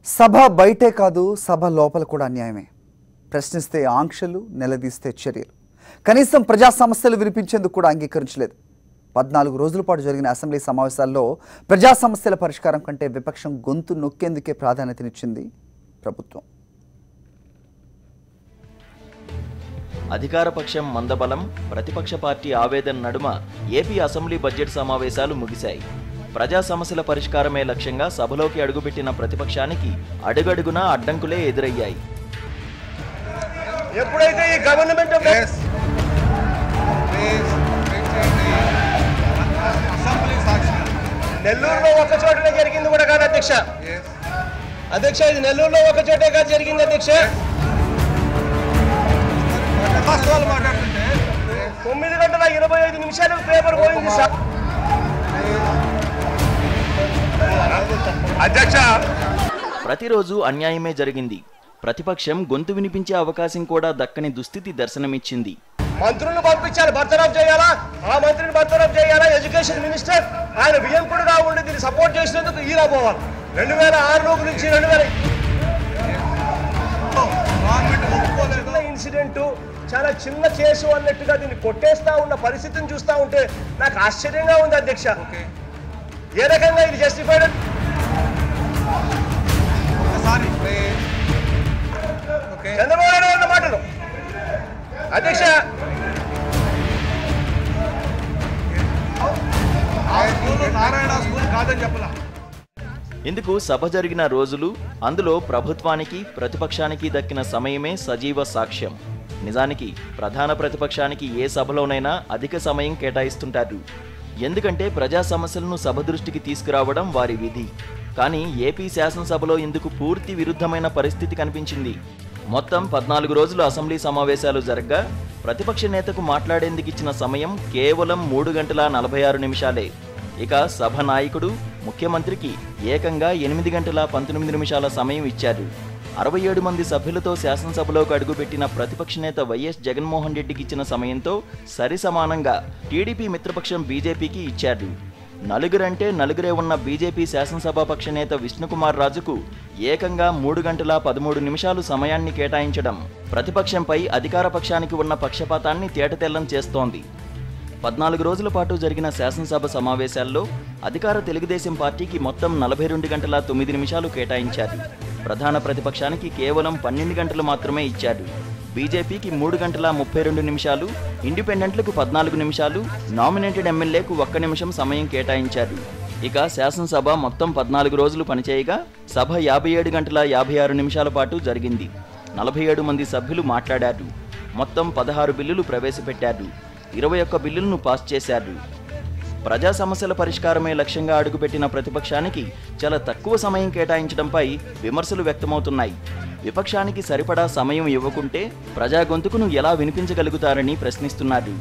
సభ బయటే కాదు, సభ లోపల కూడా అన్యాయమే. ప్రశ్నిస్తే ఆంక్షలు, నిలదీస్తే చర్యలు. కనీసం ప్రజా సమస్యలు వినిపించేందుకు కూడా అంగీకరించలేదు. 14 రోజుల పాటు జరిగిన అసెంబ్లీ సమావేశాల్లో ప్రజా సమస్యల పరిష్కారం కంటే విపక్షం గొంతు నొక్కేందుకే ప్రాధాన్యతనిచ్చింది ప్రభుత్వం. అధికార పక్షం మందబలం, ప్రతిపక్ష పార్టీ ఆవేదన నడుమ ఏపీ అసెంబ్లీ బడ్జెట్ సమావేశాలు ముగిశాయి. ప్రజా సమస్యల పరిష్కారమే లక్ష్యంగా సభలోకి అడుగుపెట్టిన ప్రతిపక్షానికి అడుగడుగునా అడ్డంకులే ఎదురయ్యాయి. ఎప్పుడైతే ఈ గవర్నమెంట్ నెల్లూరులో ఒక చోటనే జరిగింది కూడా కాదు అధ్యక్ష. ఇది నెల్లూరులో ఒక చోటే కాదు జరిగింది అధ్యక్ష. 9:25 పేపర్ పోయింది సార్. అధ్యక్ష, ప్రతిరోజు అన్యాయమే జరిగింది. ప్రతిపక్షం గొంతు వినిపించే అవకాశం కూడా దక్కని దుస్థితి దర్శనమిచ్చింది. మంత్రులను పంపించాలి, బర్తరఫ్ చేయాలా, ఆ మంత్రిని బర్తరఫ్ చేయాలా. ఎడ్యుకేషన్ మినిస్టర్ ఆయన వియంకుడుగా ఉండి దీన్ని సపోర్ట్ చేసినందుకు ఈరా పోవాలి. 2006 నుంచి 2000 ఇన్సిడెంట్, చాలా చిన్న కేసు అన్నట్టుగా దీన్ని కొట్టేస్తా ఉన్న పరిస్థితిని చూస్తా ఉంటే నాకు ఆశ్చర్యంగా ఉంది అధ్యక్ష. ఏ రకంగా ఇది జస్టిఫైడ్? చంద్రబాబు నాయుడు అన్న మాటలు అధ్యక్ష. ఇందుకు సభ జరిగిన రోజులు, అందులో ప్రభుత్వానికి ప్రతిపక్షానికి దక్కిన సమయమే సజీవ సాక్ష్యం. నిజానికి ప్రధాన ప్రతిపక్షానికి ఏ సభలోనైనా అధిక సమయం కేటాయిస్తుంటారు. ఎందుకంటే ప్రజా సమస్యలను సభ దృష్టికి తీసుకురావడం వారి విధి. కానీ ఏపీ శాసనసభలో ఇందుకు పూర్తి విరుద్ధమైన పరిస్థితి కనిపించింది. మొత్తం 14 రోజులు అసెంబ్లీ సమావేశాలు జరగ్గా ప్రతిపక్ష నేతకు మాట్లాడేందుకు ఇచ్చిన సమయం కేవలం 3 గంటల 46 నిమిషాలే. ఇక సభ నాయకుడు, ముఖ్యమంత్రికి ఏకంగా 8 గంటల 19 నిమిషాల సమయం ఇచ్చారు. 67 మంది సభ్యులతో శాసనసభలోకి అడుగుపెట్టిన ప్రతిపక్ష నేత వైఎస్ జగన్మోహన్ రెడ్డికి ఇచ్చిన సమయంతో సరిసమానంగా టీడీపీ మిత్రపక్షం బీజేపీకి ఇచ్చారు. నలుగురంటే నలుగురే ఉన్న బీజేపీ శాసనసభాపక్ష నేత విష్ణుకుమార్ రాజుకు ఏకంగా 3 గంటల 13 నిమిషాలు సమయాన్ని కేటాయించడం ప్రతిపక్షంపై అధికార పక్షానికి ఉన్న పక్షపాతాన్ని తేటతెల్లం చేస్తోంది. 14 రోజుల పాటు జరిగిన శాసనసభ సమావేశాల్లో అధికార తెలుగుదేశం పార్టీకి మొత్తం 42 గంటల 9 నిమిషాలు కేటాయించారు. ప్రధాన ప్రతిపక్షానికి కేవలం 12 గంటలు మాత్రమే ఇచ్చారు. బీజేపీకి 3 గంటల 32 నిమిషాలు, ఇండిపెండెంట్లకు 14 నిమిషాలు, నామినేటెడ్ ఎమ్మెల్యేకు 1 నిమిషం సమయం కేటాయించారు. ఇక శాసనసభ మొత్తం 14 రోజులు పనిచేయగా సభ 57 గంటల 56 నిమిషాల పాటు జరిగింది. 47 మంది సభ్యులు మాట్లాడారు. మొత్తం 16 బిల్లులు ప్రవేశపెట్టారు. 21 బిల్లులను పాస్ చేశారు. ప్రజా సమస్యల పరిష్కారమే లక్ష్యంగా అడుగుపెట్టిన ప్రతిపక్షానికి చాలా తక్కువ సమయం కేటాయించడంపై విమర్శలు వ్యక్తమవుతున్నాయి. విపక్షానికి సరిపడా సమయం ఇవ్వకుంటే ప్రజా గొంతుకును ఎలా వినిపించగలుగుతారని ప్రశ్నిస్తున్నారు.